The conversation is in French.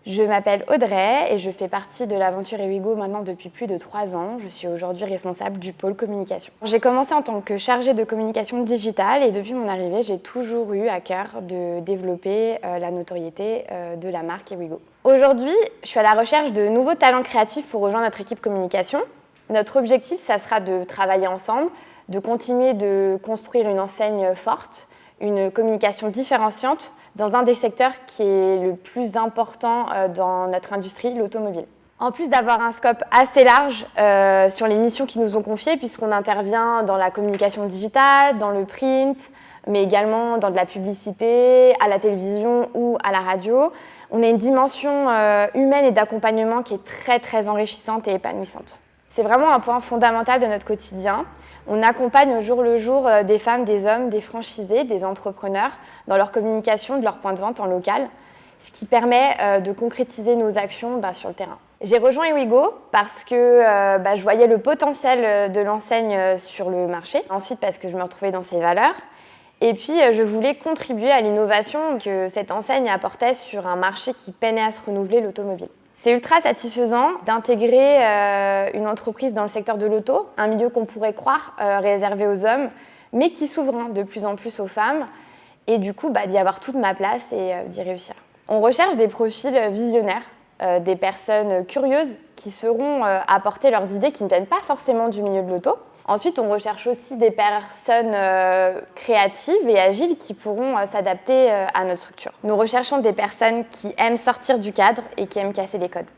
Je m'appelle Audrey et je fais partie de l'aventure Ewigo maintenant depuis plus de 3 ans. Je suis aujourd'hui responsable du pôle communication. J'ai commencé en tant que chargée de communication digitale et depuis mon arrivée, j'ai toujours eu à cœur de développer la notoriété de la marque Ewigo. Aujourd'hui, je suis à la recherche de nouveaux talents créatifs pour rejoindre notre équipe communication. Notre objectif, ça sera de travailler ensemble, de continuer de construire une enseigne forte, une communication différenciante dans un des secteurs qui est le plus important dans notre industrie, l'automobile. En plus d'avoir un scope assez large sur les missions qui nous ont confiées, puisqu'on intervient dans la communication digitale, dans le print, mais également dans de la publicité, à la télévision ou à la radio, on a une dimension humaine et d'accompagnement qui est très enrichissante et épanouissante. C'est vraiment un point fondamental de notre quotidien. On accompagne au jour le jour des femmes, des hommes, des franchisés, des entrepreneurs dans leur communication de leur point de vente en local, ce qui permet de concrétiser nos actions sur le terrain. J'ai rejoint Ewigo parce que je voyais le potentiel de l'enseigne sur le marché, ensuite parce que je me retrouvais dans ses valeurs, et puis je voulais contribuer à l'innovation que cette enseigne apportait sur un marché qui peinait à se renouveler, l'automobile. C'est ultra satisfaisant d'intégrer une entreprise dans le secteur de l'auto, un milieu qu'on pourrait croire réservé aux hommes, mais qui s'ouvre de plus en plus aux femmes, et du coup d'y avoir toute ma place et d'y réussir. On recherche des profils visionnaires, des personnes curieuses qui sauront apporter leurs idées qui ne viennent pas forcément du milieu de l'auto. Ensuite, on recherche aussi des personnes créatives et agiles qui pourront s'adapter à notre structure. Nous recherchons des personnes qui aiment sortir du cadre et qui aiment casser les codes.